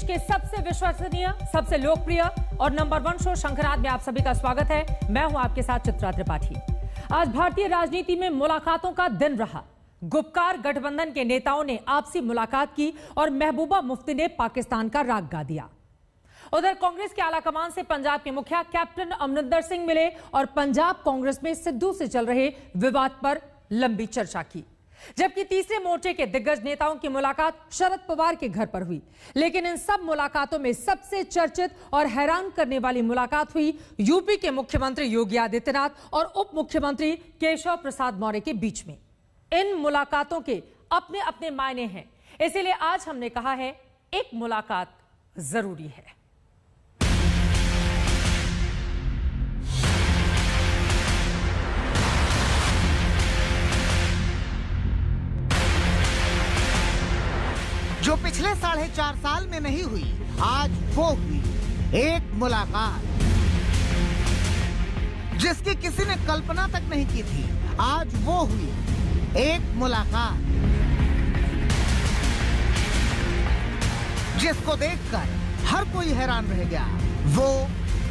के सबसे विश्वसनीय, सबसे लोकप्रिय और नंबर 1 शो शंखनाद में आप सभी का स्वागत है। मैं हूं आपके साथ चित्रा त्रिपाठी। आज भारतीय राजनीति में मुलाकातों का दिन रहा। गुपकार गठबंधन के नेताओं ने आपसी मुलाकात की और महबूबा मुफ्ती ने पाकिस्तान का राग गा दिया। उधर कांग्रेस के आलाकमान से पंजाब के मुखिया कैप्टन अमरिंदर सिंह मिले और पंजाब कांग्रेस में सिद्धू से चल रहे विवाद पर लंबी चर्चा की। जबकि तीसरे मोर्चे के दिग्गज नेताओं की मुलाकात शरद पवार के घर पर हुई। लेकिन इन सब मुलाकातों में सबसे चर्चित और हैरान करने वाली मुलाकात हुई यूपी के मुख्यमंत्री योगी आदित्यनाथ और उप मुख्यमंत्री केशव प्रसाद मौर्य के बीच में। इन मुलाकातों के अपने अपने मायने हैं, इसीलिए आज हमने कहा है एक मुलाकात जरूरी है। जो पिछले 4.5 साल में नहीं हुई, आज वो हुई एक मुलाकात जिसकी किसी ने कल्पना तक नहीं की थी। आज वो हुई एक मुलाकात जिसको देखकर हर कोई हैरान रह गया। वो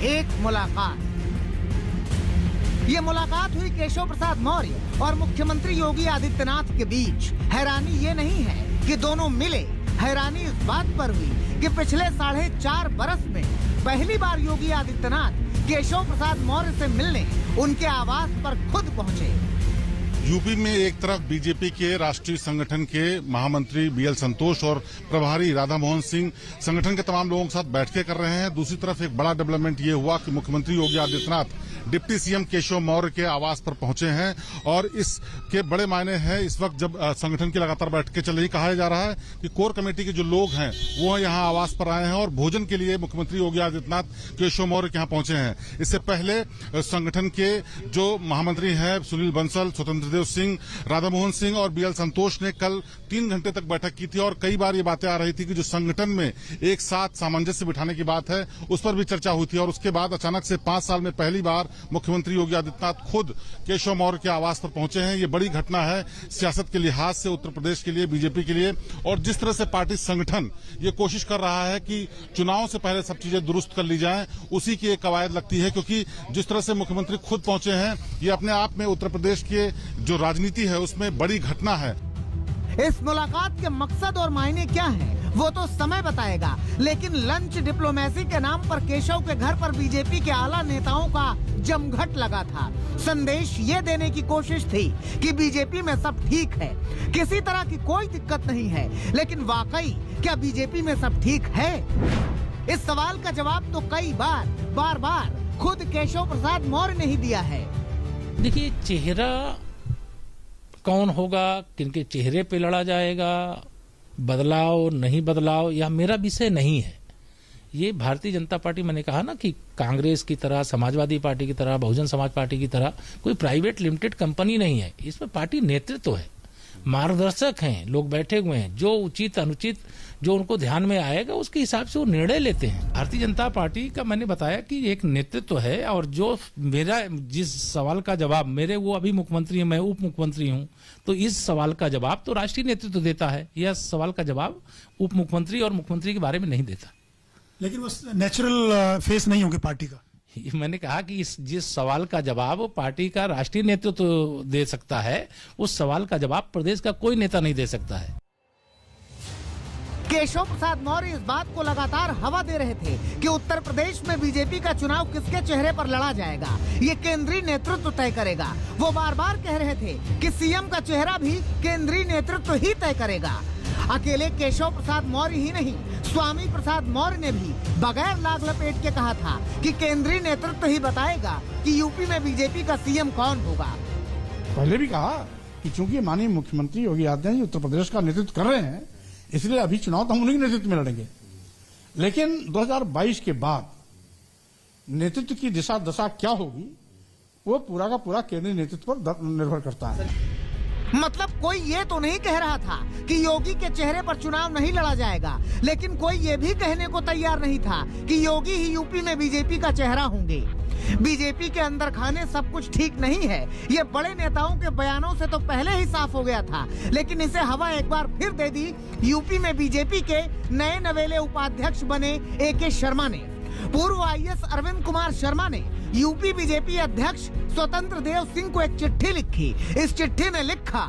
एक मुलाकात, ये मुलाकात हुई केशव प्रसाद मौर्य और मुख्यमंत्री योगी आदित्यनाथ के बीच। हैरानी ये नहीं है कि दोनों मिले, हैरानी इस बात पर हुई कि पिछले 4.5 बरस में पहली बार योगी आदित्यनाथ केशव प्रसाद मौर्य से मिलने उनके आवास पर खुद पहुंचे। यूपी में एक तरफ बीजेपी के राष्ट्रीय संगठन के महामंत्री बीएल संतोष और प्रभारी राधा मोहन सिंह संगठन के तमाम लोगों के साथ बैठकें कर रहे हैं। दूसरी तरफ एक बड़ा डेवलपमेंट ये हुआ कि मुख्यमंत्री योगी आदित्यनाथ डिप्टी सीएम केशव मौर्य के आवास पर पहुंचे हैं और इसके बड़े मायने हैं। इस वक्त जब संगठन की लगातार बैठकें चल रही, कहा जा रहा है कि कोर कमेटी के जो लोग हैं वो यहाँ आवास पर आए हैं और भोजन के लिए मुख्यमंत्री योगी आदित्यनाथ केशव मौर्य के यहाँ पहुंचे हैं। इससे पहले संगठन के जो महामंत्री हैं सुनील बंसल, स्वतंत्र देव सिंह, राधा मोहन सिंह और बीएल संतोष ने कल 3 घंटे तक बैठक की थी और कई बार ये बातें आ रही थी कि जो संगठन में एक साथ सामंजस्य बिठाने की बात है उस पर भी चर्चा हुई थी। और उसके बाद अचानक से 5 साल में पहली बार मुख्यमंत्री योगी आदित्यनाथ खुद केशव मौर्य के आवास पर पहुंचे हैं। ये बड़ी घटना है सियासत के लिहाज से, उत्तर प्रदेश के लिए, बीजेपी के लिए। और जिस तरह से पार्टी संगठन ये कोशिश कर रहा है कि चुनाव से पहले सब चीजें दुरुस्त कर ली जाएं, उसी की एक कवायद लगती है। क्योंकि जिस तरह से मुख्यमंत्री खुद पहुंचे हैं, ये अपने आप में उत्तर प्रदेश के जो राजनीति है उसमें बड़ी घटना है। इस मुलाकात के मकसद और मायने क्या हैं, वो तो समय बताएगा। लेकिन लंच डिप्लोमेसी के नाम पर केशव के घर पर बीजेपी के आला नेताओं का जमघट लगा था। संदेश ये देने की कोशिश थी कि बीजेपी में सब ठीक है, किसी तरह की कोई दिक्कत नहीं है। लेकिन वाकई क्या बीजेपी में सब ठीक है? इस सवाल का जवाब तो कई बार खुद केशव प्रसाद मौर्य ने ही दिया है। देखिए, चेहरा कौन होगा, किनके चेहरे पे लड़ा जाएगा, बदलाव नहीं बदलाव, यह मेरा विषय नहीं है। ये भारतीय जनता पार्टी, मैंने कहा ना कि कांग्रेस की तरह, समाजवादी पार्टी की तरह, बहुजन समाज पार्टी की तरह कोई प्राइवेट लिमिटेड कंपनी नहीं है। इसमें पार्टी नेतृत्व है, मार्गदर्शक हैं, लोग बैठे हुए हैं, जो उचित अनुचित जो उनको ध्यान में आएगा उसके हिसाब से वो निर्णय लेते हैं। भारतीय जनता पार्टी का मैंने बताया कि एक नेतृत्व है और जो मेरा जिस सवाल का जवाब, मेरे वो अभी मुख्यमंत्री हैं, मैं उप मुख्यमंत्री हूं, तो इस सवाल का जवाब तो राष्ट्रीय नेतृत्व देता है। यह सवाल का जवाब उप मुख्यमंत्री और मुख्यमंत्री के बारे में नहीं देता। लेकिन वो नेचुरल फेस नहीं होंगे पार्टी का। मैंने कहा कि जिस सवाल का जवाब पार्टी का राष्ट्रीय नेतृत्व दे सकता है, उस सवाल का जवाब प्रदेश का कोई नेता नहीं दे सकता है। केशव प्रसाद मौर्य इस बात को लगातार हवा दे रहे थे कि उत्तर प्रदेश में बीजेपी का चुनाव किसके चेहरे पर लड़ा जाएगा, ये केंद्रीय नेतृत्व तय करेगा। वो बार कह रहे थे कि सीएम का चेहरा भी केंद्रीय नेतृत्व ही तय करेगा। अकेले केशव प्रसाद मौर्य ही नहीं, स्वामी प्रसाद मौर्य ने भी बगैर लाग लपेट के कहा था कि केंद्रीय नेतृत्व ही बताएगा कि यूपी में बीजेपी का सीएम कौन होगा। पहले भी कहा कि चूंकि माननीय मुख्यमंत्री योगी आदित्यनाथ उत्तर प्रदेश का नेतृत्व कर रहे हैं, इसलिए अभी चुनाव तो हम उन्हीं के नेतृत्व में लड़ेंगे। लेकिन 2022 के बाद नेतृत्व की दिशा दशा क्या होगी, वो पूरा का पूरा केंद्रीय नेतृत्व पर निर्भर करता है। मतलब कोई ये तो नहीं कह रहा था कि योगी के चेहरे पर चुनाव नहीं लड़ा जाएगा, लेकिन कोई ये भी कहने को तैयार नहीं था कि योगी ही यूपी में बीजेपी का चेहरा होंगे। बीजेपी के अंदर खाने सब कुछ ठीक नहीं है, ये बड़े नेताओं के बयानों से तो पहले ही साफ हो गया था, लेकिन इसे हवा एक बार फिर दे दी यूपी में बीजेपी के नए नवेले उपाध्यक्ष बने AK शर्मा ने। पूर्व IAS अरविंद कुमार शर्मा ने यूपी बीजेपी अध्यक्ष स्वतंत्र देव सिंह को एक चिट्ठी लिखी। इस चिट्ठी में लिखा,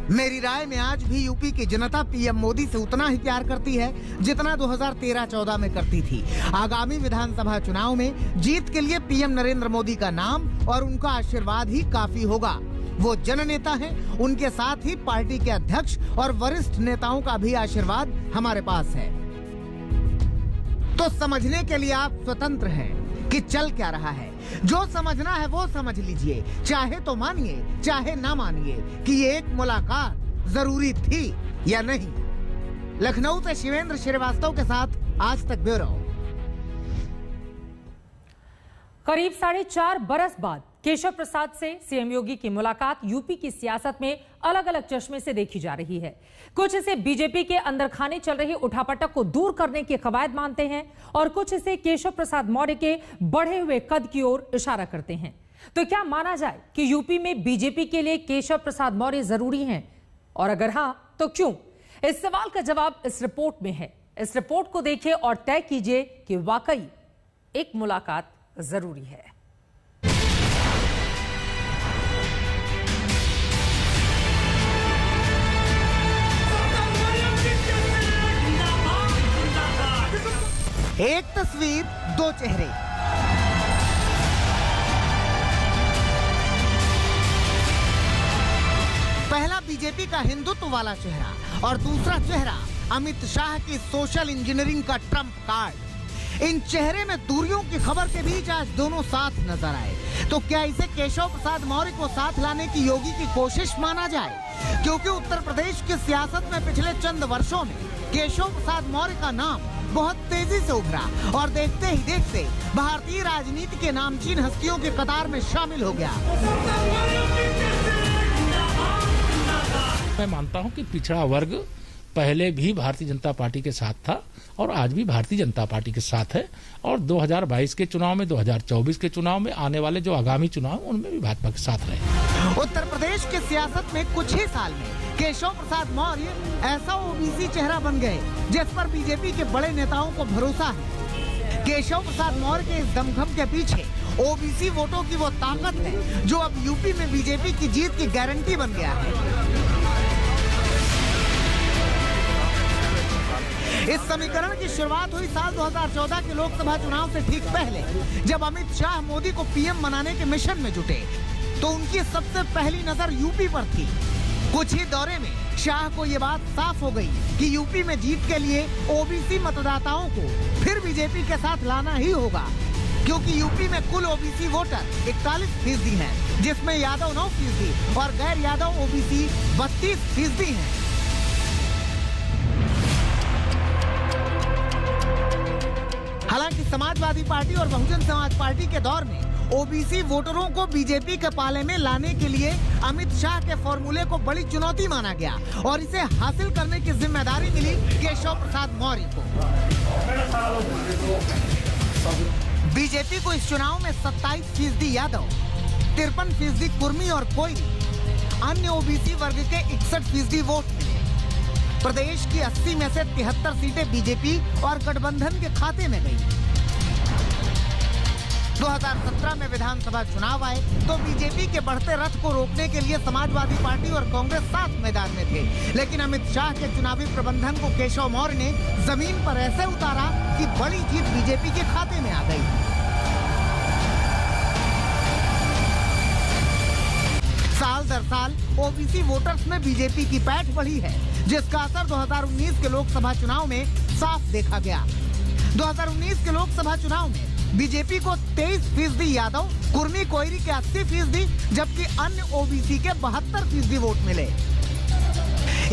मेरी राय में आज भी यूपी की जनता PM मोदी से उतना ही प्यार करती है जितना 2013-14 में करती थी। आगामी विधानसभा चुनाव में जीत के लिए PM नरेंद्र मोदी का नाम और उनका आशीर्वाद ही काफी होगा। वो जननेता हैं, उनके साथ ही पार्टी के अध्यक्ष और वरिष्ठ नेताओं का भी आशीर्वाद हमारे पास है। तो समझने के लिए आप स्वतंत्र हैं कि चल क्या रहा है। जो समझना है वो समझ लीजिए, चाहे तो मानिए चाहे ना मानिए कि ये एक मुलाकात जरूरी थी या नहीं। लखनऊ से शिवेंद्र श्रीवास्तव के साथ आज तक ब्यूरो। करीब 4.5 बरस बाद केशव प्रसाद से सीएम योगी की मुलाकात यूपी की सियासत में अलग अलग चश्मे से देखी जा रही है। कुछ इसे बीजेपी के अंदर खाने चल रही उठापटक को दूर करने की कवायद मानते हैं और कुछ इसे केशव प्रसाद मौर्य के बढ़े हुए कद की ओर इशारा करते हैं। तो क्या माना जाए कि यूपी में बीजेपी के लिए केशव प्रसाद मौर्य जरूरी हैं? और अगर हां तो क्यों? इस सवाल का जवाब इस रिपोर्ट में है। इस रिपोर्ट को देखिए और तय कीजिए कि वाकई एक मुलाकात जरूरी है। एक तस्वीर दो चेहरे। पहला बीजेपी का हिंदुत्व वाला चेहरा और दूसरा चेहरा अमित शाह की सोशल इंजीनियरिंग का ट्रम्प कार्ड। इन चेहरे में दूरियों की खबर के बीच आज दोनों साथ नजर आए। तो क्या इसे केशव प्रसाद मौर्य को साथ लाने की योगी की कोशिश माना जाए? क्योंकि उत्तर प्रदेश की सियासत में पिछले चंद वर्षों में केशव प्रसाद मौर्य का नाम बहुत तेजी से उभरा और देखते ही देखते भारतीय राजनीति के नामचीन हस्तियों की कतार में शामिल हो गया। मैं मानता हूं कि पिछड़ा वर्ग पहले भी भारतीय जनता पार्टी के साथ था और आज भी भारतीय जनता पार्टी के साथ है और 2022 के चुनाव में, 2024 के चुनाव में, आने वाले जो आगामी चुनाव उनमें भी भाजपा के साथ रहे। उत्तर प्रदेश की सियासत में कुछ ही साल में केशव प्रसाद मौर्य ऐसा ओबीसी चेहरा बन गए जिस पर बीजेपी के बड़े नेताओं को भरोसा है। केशव प्रसाद मौर्य के इस दमखम के पीछे ओबीसी वोटों की वो ताकत है जो अब यूपी में बीजेपी की जीत की गारंटी बन गया है। इस समीकरण की शुरुआत हुई साल 2014 के लोकसभा चुनाव से ठीक पहले, जब अमित शाह मोदी को PM बनाने के मिशन में जुटे तो उनकी सबसे पहली नजर यूपी पर थी। कुछ ही दौरे में शाह को ये बात साफ हो गई कि यूपी में जीत के लिए ओबीसी मतदाताओं को फिर बीजेपी के साथ लाना ही होगा, क्योंकि यूपी में कुल ओबीसी वोटर 41% हैं, जिसमें यादव 9% और गैर यादव ओबीसी 32% हैं। हालांकि समाजवादी पार्टी और बहुजन समाज पार्टी के दौर में ओबीसी वोटरों को बीजेपी के पाले में लाने के लिए अमित शाह के फॉर्मूले को बड़ी चुनौती माना गया और इसे हासिल करने की जिम्मेदारी मिली केशव प्रसाद मौर्य को। बीजेपी को इस चुनाव में 27% यादव, 53% कुर्मी और कोई अन्य ओबीसी वर्ग के 61% वोट मिले। प्रदेश की 80 में से 73 सीटें बीजेपी और गठबंधन के खाते में गई। 2017 में विधानसभा चुनाव आए तो बीजेपी के बढ़ते रथ को रोकने के लिए समाजवादी पार्टी और कांग्रेस साथ मैदान में थे, लेकिन अमित शाह के चुनावी प्रबंधन को केशव मौर्य ने जमीन पर ऐसे उतारा कि बड़ी जीत बीजेपी के खाते में आ गई। साल दर साल ओबीसी वोटर्स में बीजेपी की पैठ बढ़ी है, जिसका असर 2019 के लोकसभा चुनाव में साफ देखा गया। 2019 के लोकसभा चुनाव में बीजेपी को 23% यादव, कुर्मी कोयरी के 80%, जबकि अन्य ओबीसी के 72% वोट मिले।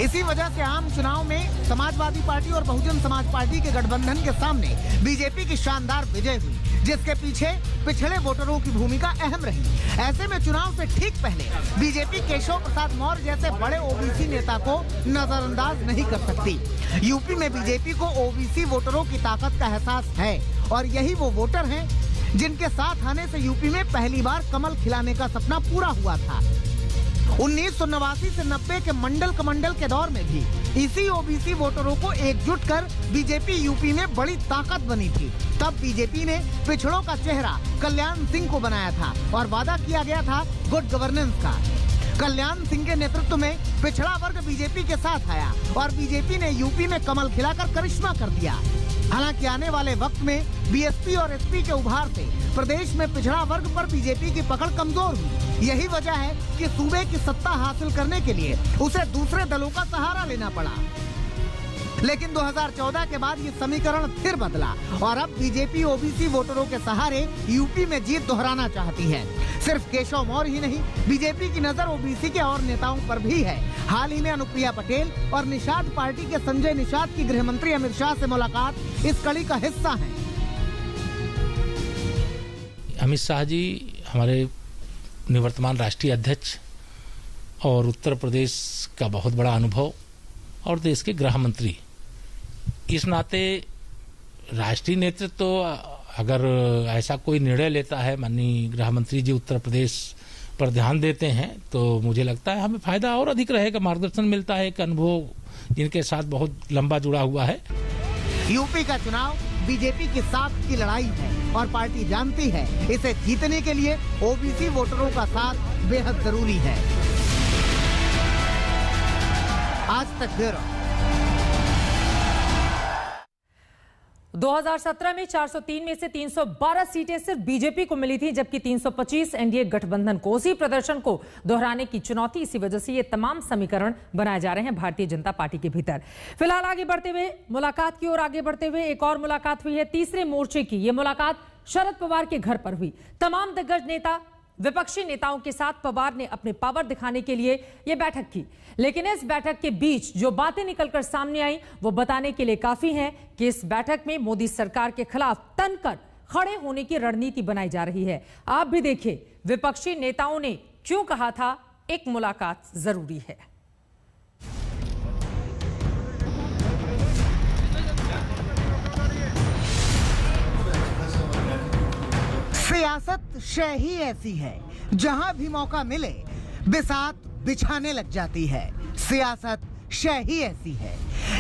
इसी वजह से आम चुनाव में समाजवादी पार्टी और बहुजन समाज पार्टी के गठबंधन के सामने बीजेपी की शानदार विजय हुई, जिसके पीछे पिछड़े वोटरों की भूमिका अहम रही। ऐसे में चुनाव से ठीक पहले बीजेपी केशव प्रसाद मौर्य जैसे बड़े ओबीसी नेता को नजरअंदाज नहीं कर सकती। यूपी में बीजेपी को ओबीसी वोटरों की ताकत का एहसास है और यही वो वोटर हैं जिनके साथ आने से यूपी में पहली बार कमल खिलाने का सपना पूरा हुआ था। 1989 से 90 के मंडल कमंडल के दौर में भी इसी ओबीसी वोटरों को एकजुट कर बीजेपी यूपी में बड़ी ताकत बनी थी। तब बीजेपी ने पिछड़ों का चेहरा कल्याण सिंह को बनाया था और वादा किया गया था गुड गवर्नेंस का। कल्याण सिंह के नेतृत्व में पिछड़ा वर्ग बीजेपी के साथ आया और बीजेपी ने यूपी में कमल खिलाकर करिश्मा कर दिया। हालांकि आने वाले वक्त में बीएसपी और एसपी के उभार से प्रदेश में पिछड़ा वर्ग पर बीजेपी की पकड़ कमजोर हुई। यही वजह है कि सूबे की सत्ता हासिल करने के लिए उसे दूसरे दलों का सहारा लेना पड़ा। लेकिन 2014 के बाद ये समीकरण फिर बदला और अब बीजेपी ओबीसी वोटरों के सहारे यूपी में जीत दोहराना चाहती है। सिर्फ केशव मौर्य ही नहीं, बीजेपी की नजर ओबीसी के और नेताओं पर भी है। हाल ही में अनुप्रिया पटेल और निषाद पार्टी के संजय निषाद की गृह मंत्री अमित शाह से मुलाकात इस कड़ी का हिस्सा है। अमित शाह जी हमारे निवर्तमान राष्ट्रीय अध्यक्ष और उत्तर प्रदेश का बहुत बड़ा अनुभव और देश के गृह मंत्री, इस नाते राष्ट्रीय नेतृत्व तो अगर ऐसा कोई निर्णय लेता है, माननीय गृह मंत्री जी उत्तर प्रदेश पर ध्यान देते हैं, तो मुझे लगता है हमें फायदा और अधिक रहेगा, मार्गदर्शन मिलता है, एक अनुभव जिनके साथ बहुत लंबा जुड़ा हुआ है। यूपी का चुनाव बीजेपी की साख की लड़ाई है और पार्टी जानती है इसे जीतने के लिए ओबीसी वोटरों का साथ बेहद जरूरी है। आज तक ब्यूरो। 2017 में 403 में से 312 सीटें सिर्फ बीजेपी को मिली थी, जबकि 325 एनडीए गठबंधन को। उसी प्रदर्शन को दोहराने की चुनौती, इसी वजह से ये तमाम समीकरण बनाए जा रहे हैं भारतीय जनता पार्टी के भीतर। फिलहाल आगे बढ़ते हुए मुलाकात की ओर आगे बढ़ते हुए एक और मुलाकात हुई है तीसरे मोर्चे की। ये मुलाकात शरद पवार के घर पर हुई। तमाम दिग्गज नेता, विपक्षी नेताओं के साथ पवार ने अपने पावर दिखाने के लिए यह बैठक की, लेकिन इस बैठक के बीच जो बातें निकलकर सामने आई वो बताने के लिए काफी हैं कि इस बैठक में मोदी सरकार के खिलाफ तनकर खड़े होने की रणनीति बनाई जा रही है। आप भी देखिए विपक्षी नेताओं ने क्यों कहा था एक मुलाकात जरूरी है। सियासत शय ही ऐसी है, जहां भी मौका मिले बिसात बिछाने लग जाती है। सियासत शय ही ऐसी है,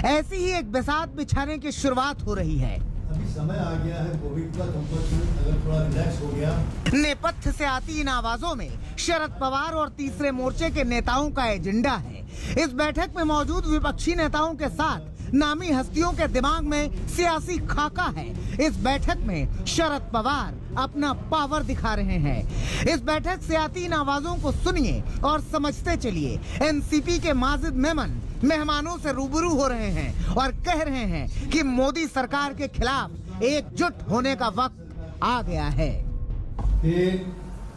ऐसी ही एक बिसात बिछाने की शुरुआत हो रही है। अभी समय आ गया है कोविड का, अगर थोड़ा रिलैक्स हो गया। नेपथ्य से आती इन आवाजों में शरद पवार और तीसरे मोर्चे के नेताओं का एजेंडा है। इस बैठक में मौजूद विपक्षी नेताओं के साथ नामी हस्तियों के दिमाग में सियासी खाका है। इस बैठक में शरद पवार अपना पावर दिखा रहे हैं। इस बैठक से आती इन आवाजों को सुनिए और समझते चलिए। एनसीपी के माजिद मेमन मेहमानों से रूबरू हो रहे हैं और कह रहे हैं कि मोदी सरकार के खिलाफ एकजुट होने का वक्त आ गया है।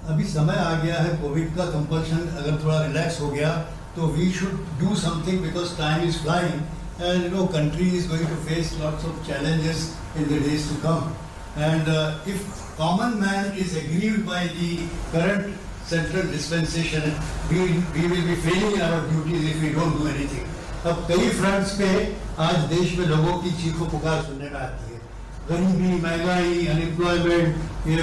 अभी समय आ गया है कोविड का, कंपल्शन अगर थोड़ा रिलैक्स हो गया तो we should do something because time is flying and country is going to face lots of challenges in the days to come, and if common man is aggrieved by the current central dispensation, we will be failing in our duties if we don't do anything. अब कई fronts पे आज देश में लोगों की चीखों पुकार सुनने में आती है। गरीबी, महंगाई, अनएम्प्लॉयमेंट, ये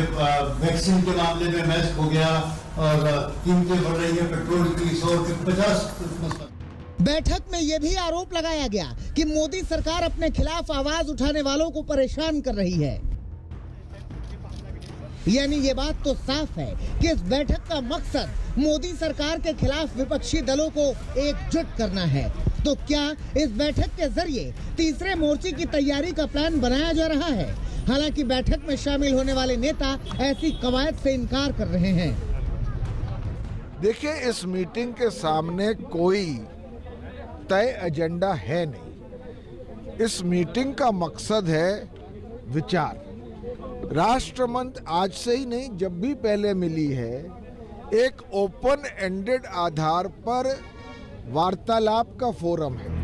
वैक्सीन के मामले में मैच हो गया और कीमतें बढ़ रही है, पेट्रोल की 100 के 50। बैठक में यह भी आरोप लगाया गया कि मोदी सरकार अपने खिलाफ आवाज उठाने वालों को परेशान कर रही है। यानी ये बात तो साफ है कि इस बैठक का मकसद मोदी सरकार के खिलाफ विपक्षी दलों को एकजुट करना है। तो क्या इस बैठक के जरिए तीसरे मोर्चे की तैयारी का प्लान बनाया जा रहा है? हालांकि बैठक में शामिल होने वाले नेता ऐसी कवायद से इनकार कर रहे हैं। देखिए, इस मीटिंग के सामने कोई तय एजेंडा है नहीं। इस मीटिंग का मकसद है विचार। राष्ट्रमंच आज से ही नहीं, जब भी पहले मिली है, एक ओपन एंडेड आधार पर वार्तालाप का फोरम है।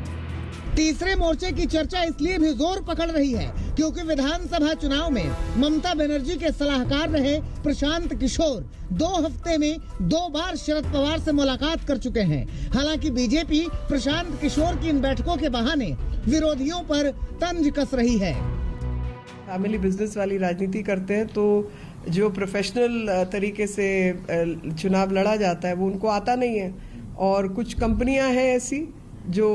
तीसरे मोर्चे की चर्चा इसलिए भी जोर पकड़ रही है क्योंकि विधानसभा चुनाव में ममता बनर्जी के सलाहकार रहे प्रशांत किशोर 2 हफ्ते में 2 बार शरद पवार से मुलाकात कर चुके हैं। हालांकि बीजेपी प्रशांत किशोर की इन बैठकों के बहाने विरोधियों पर तंज कस रही है। फैमिली बिजनेस वाली राजनीति करते हैं तो जो प्रोफेशनल तरीके से चुनाव लड़ा जाता है वो उनको आता नहीं है, और कुछ कंपनियां हैं ऐसी जो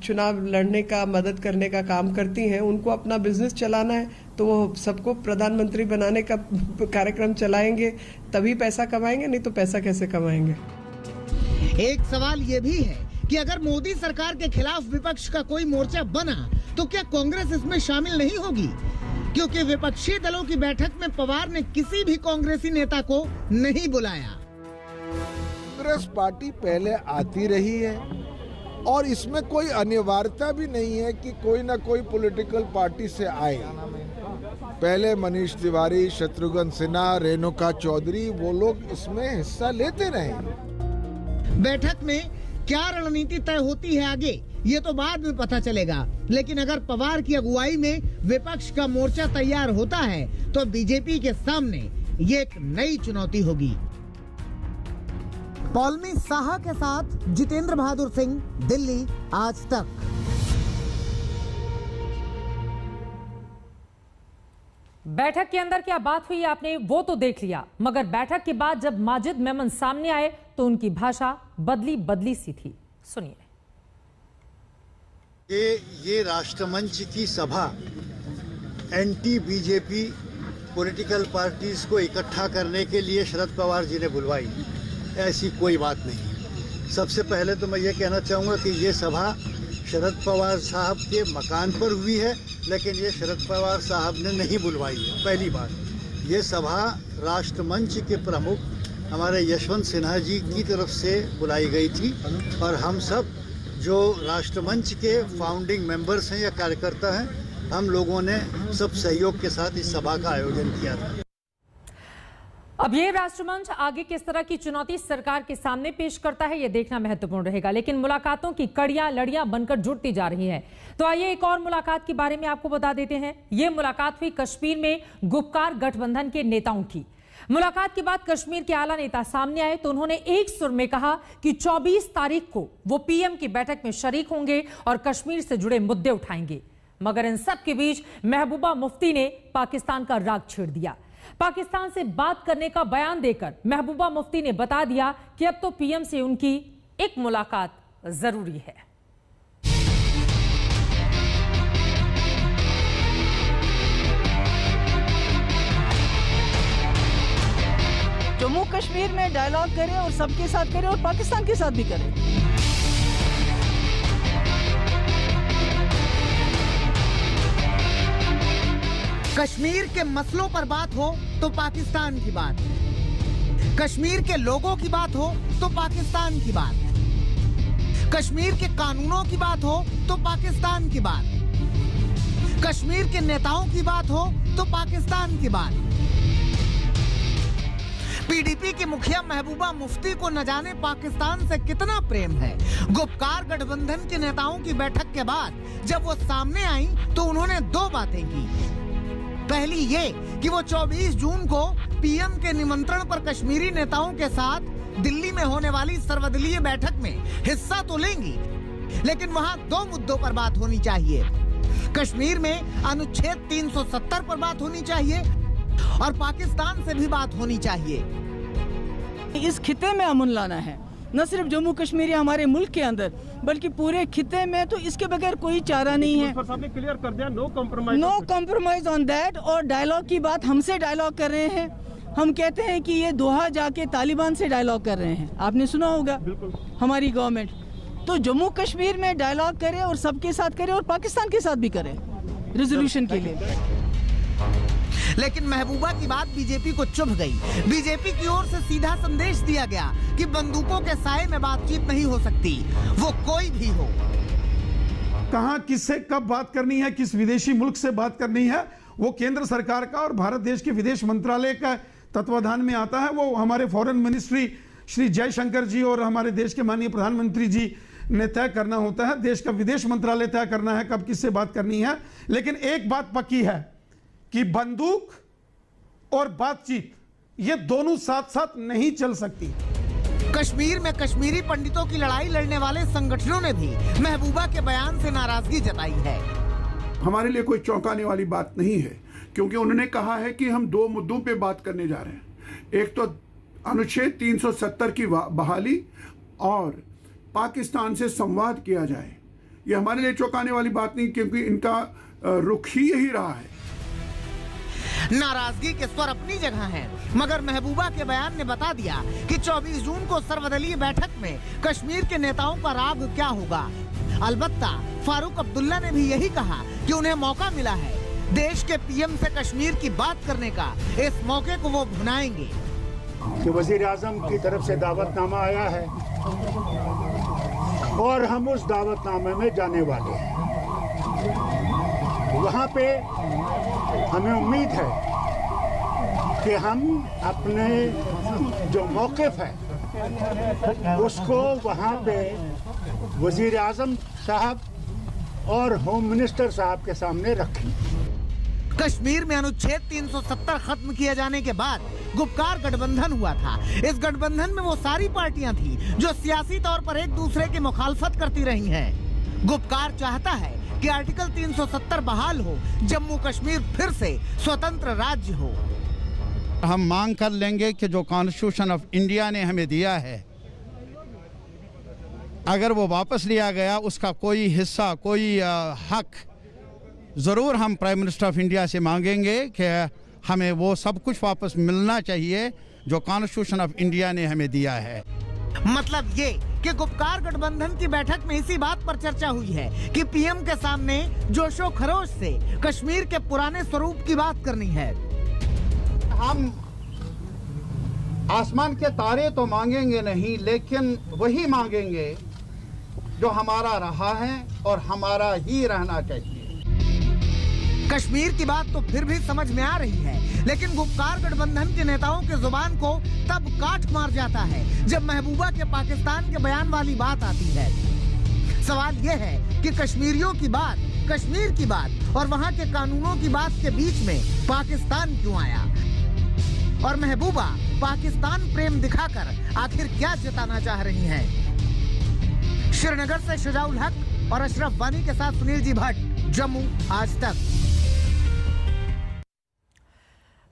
चुनाव लड़ने का मदद करने का काम करती हैं, उनको अपना बिजनेस चलाना है तो वो सबको प्रधानमंत्री बनाने का कार्यक्रम चलाएंगे, तभी पैसा कमाएंगे, नहीं तो पैसा कैसे कमाएंगे। एक सवाल ये भी है कि अगर मोदी सरकार के खिलाफ विपक्ष का कोई मोर्चा बना तो क्या कांग्रेस इसमें शामिल नहीं होगी? क्योंकि विपक्षी दलों की बैठक में पवार ने किसी भी कांग्रेसी नेता को नहीं बुलाया। कांग्रेस पार्टी पहले आती रही है और इसमें कोई अनिवार्यता भी नहीं है कि कोई ना कोई पॉलिटिकल पार्टी से आए। पहले मनीष तिवारी, शत्रुघ्न सिन्हा, रेणुका चौधरी, वो लोग इसमें हिस्सा लेते रहे। बैठक में क्या रणनीति तय होती है आगे, ये तो बाद में पता चलेगा, लेकिन अगर पवार की अगुवाई में विपक्ष का मोर्चा तैयार होता है तो बीजेपी के सामने ये एक नई चुनौती होगी। पौलमी साहा के साथ जितेंद्र बहादुर सिंह, दिल्ली, आज तक। बैठक के अंदर क्या बात हुई आपने वो तो देख लिया, मगर बैठक के बाद जब माजिद मेमन सामने आए तो उनकी भाषा बदली सी थी। सुनिए। ये राष्ट्रमंच की सभा एंटी बीजेपी पॉलिटिकल पार्टीज को इकट्ठा करने के लिए शरद पवार जी ने बुलवाई, ऐसी कोई बात नहीं। सबसे पहले तो मैं ये कहना चाहूँगा कि ये सभा शरद पवार साहब के मकान पर हुई है, लेकिन ये शरद पवार साहब ने नहीं बुलवाई है। पहली बात, ये सभा राष्ट्रमंच के प्रमुख हमारे यशवंत सिन्हा जी की तरफ से बुलाई गई थी, और हम सब जो राष्ट्रमंच के फाउंडिंग मेंबर्स हैं या कार्यकर्ता हैं, हम लोगों ने सब सहयोग के साथ इस सभा का आयोजन किया था। अब ये राष्ट्रमंच आगे किस तरह की चुनौती सरकार के सामने पेश करता है, ये देखना महत्वपूर्ण रहेगा। लेकिन मुलाकातों की कड़ियां लड़ियां बनकर जुड़ती जा रही हैं। तो आइए एक और मुलाकात के बारे में आपको बता देते हैं। ये मुलाकात हुई कश्मीर में गुपकार गठबंधन के नेताओं की। मुलाकात के बाद कश्मीर के आला नेता सामने आए तो उन्होंने एक सुर में कहा कि 24 तारीख को वो पीएम की बैठक में शरीक होंगे और कश्मीर से जुड़े मुद्दे उठाएंगे। मगर इन सब के बीच महबूबा मुफ्ती ने पाकिस्तान का राग छेड़ दिया। पाकिस्तान से बात करने का बयान देकर महबूबा मुफ्ती ने बता दिया कि अब तो पीएम से उनकी एक मुलाकात जरूरी है। जम्मू कश्मीर में डायलॉग करें और सबके साथ करें और पाकिस्तान के साथ भी करें। कश्मीर के मसलों पर बात हो तो पाकिस्तान की बात, कश्मीर के लोगों की बात हो तो पाकिस्तान की बात, कश्मीर के कानूनों की बात हो तो पाकिस्तान की बात, कश्मीर के नेताओं की बात हो तो पाकिस्तान की बात। पीडीपी की मुखिया महबूबा मुफ्ती को न जाने पाकिस्तान से कितना प्रेम है। गुपकार गठबंधन के नेताओं की बैठक के बाद जब वो सामने आई तो उन्होंने दो बातें की। पहली ये कि वो 24 जून को पीएम के निमंत्रण पर कश्मीरी नेताओं के साथ दिल्ली में होने वाली सर्वदलीय बैठक में हिस्सा तो लेंगी, लेकिन वहां दो मुद्दों पर बात होनी चाहिए। कश्मीर में अनुच्छेद 370 पर बात होनी चाहिए और पाकिस्तान से भी बात होनी चाहिए। इस खिते में अमन लाना है, न सिर्फ जम्मू कश्मीर या हमारे मुल्क के अंदर बल्कि पूरे खिते में। तो इसके बगैर कोई चारा नहीं है। क्लियर कर दिया, नो कॉम्प्रोमाइज ऑन दैट। और डायलॉग की बात, हमसे डायलॉग कर रहे हैं। हम कहते हैं कि ये दोहा जाके तालिबान से डायलॉग कर रहे हैं, आपने सुना होगा हमारी गवर्नमेंट। तो जम्मू कश्मीर में डायलॉग करें और सबके साथ करें और पाकिस्तान के साथ भी करें रेजोल्यूशन के लिए। लेकिन महबूबा की बात बीजेपी को चुभ गई। बीजेपी की ओर से सीधा संदेश दिया गया कि बंदूकों के साए में बातचीत नहीं हो सकती, वो कोई भी हो। कहां किससे कब बात करनी है, किस विदेशी मुल्क से बात करनी है, वो केंद्र सरकार का और भारत देश के विदेश मंत्रालय का तत्वाधान में आता है। वो हमारे फॉरेन मिनिस्ट्री श्री जयशंकर जी और हमारे देश के माननीय प्रधानमंत्री जी ने तय करना होता है। देश का विदेश मंत्रालय तय करना है कब किससे बात करनी है। लेकिन एक बात पक्की है कि बंदूक और बातचीत ये दोनों साथ साथ नहीं चल सकती। कश्मीर में कश्मीरी पंडितों की लड़ाई लड़ने वाले संगठनों ने भी महबूबा के बयान से नाराजगी जताई है। हमारे लिए कोई चौंकाने वाली बात नहीं है, क्योंकि उन्होंने कहा है कि हम 2 मुद्दों पे बात करने जा रहे हैं। एक तो अनुच्छेद 370 की बहाली और पाकिस्तान से संवाद किया जाए। ये हमारे लिए चौंकाने वाली बात नहीं, क्योंकि इनका रुख ही यही रहा है। नाराजगी के स्वर अपनी जगह हैं, मगर महबूबा के बयान ने बता दिया कि 24 जून को सर्वदलीय बैठक में कश्मीर के नेताओं का राग क्या होगा। अलबत्ता फारूक अब्दुल्ला ने भी यही कहा कि उन्हें मौका मिला है देश के पीएम से कश्मीर की बात करने का। इस मौके को वो भुनाएंगे कि वजीर आजम की तरफ से दावतनामा आया है और हम उस दावतनामे में जाने वाले हैं। वहाँ पे हमें उम्मीद है कि हम अपने जो मौक़िफ़ है उसको वहाँ पे वज़ीर आज़म साहब और होम मिनिस्टर साहब के सामने रखें। कश्मीर में अनुच्छेद 370 खत्म किए जाने के बाद गुपकार गठबंधन हुआ था। इस गठबंधन में वो सारी पार्टियां थी जो सियासी तौर पर एक दूसरे की मुखालफत करती रही हैं। गुपकार चाहता है कि आर्टिकल 370 बहाल हो, जम्मू कश्मीर फिर से स्वतंत्र राज्य हो। हम मांग कर लेंगे कि जो कॉन्स्टिट्यूशन ऑफ इंडिया ने हमें दिया है, अगर वो वापस लिया गया, उसका कोई हिस्सा, कोई हक ज़रूर हम प्राइम मिनिस्टर ऑफ इंडिया से मांगेंगे कि हमें वो सब कुछ वापस मिलना चाहिए जो कॉन्स्टिट्यूशन ऑफ इंडिया ने हमें दिया है। मतलब ये कि गुपकार गठबंधन की बैठक में इसी बात पर चर्चा हुई है कि पीएम के सामने जोशो खरोश से कश्मीर के पुराने स्वरूप की बात करनी है। हम आसमान के तारे तो मांगेंगे नहीं, लेकिन वही मांगेंगे जो हमारा रहा है और हमारा ही रहना चाहिए। कश्मीर की बात तो फिर भी समझ में आ रही है, लेकिन गुपकार गठबंधन के नेताओं के जुबान को तब काट मार जाता है जब महबूबा के पाकिस्तान के बयान वाली बात आती है। सवाल यह है कि कश्मीरियों की बात, कश्मीर की बात और वहां के कानूनों की बात के बीच में पाकिस्तान क्यों आया, और महबूबा पाकिस्तान प्रेम दिखाकर आखिर क्या जताना चाह रही हैं? श्रीनगर से शुजाउल हक और अशरफ वानी के साथ सुनील जी भट्ट, जम्मू आज तक।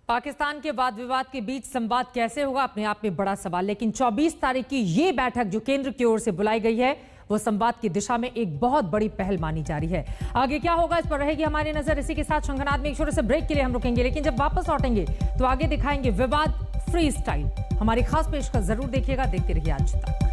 पाकिस्तान के वाद विवाद के बीच संवाद कैसे होगा, अपने आप में बड़ा सवाल, लेकिन 24 तारीख की ये बैठक जो केंद्र की ओर से बुलाई गई है वो संवाद की दिशा में एक बहुत बड़ी पहल मानी जा रही है। आगे क्या होगा इस पर रहेगी हमारी नजर। इसी के साथ शंखनाद में एक छोटे से ब्रेक के लिए हम रुकेंगे, लेकिन जब वापस लौटेंगे तो आगे दिखाएंगे विवाद फ्री स्टाइल। हमारी खास पेशकश जरूर देखिएगा, देखते रहिए आज तक।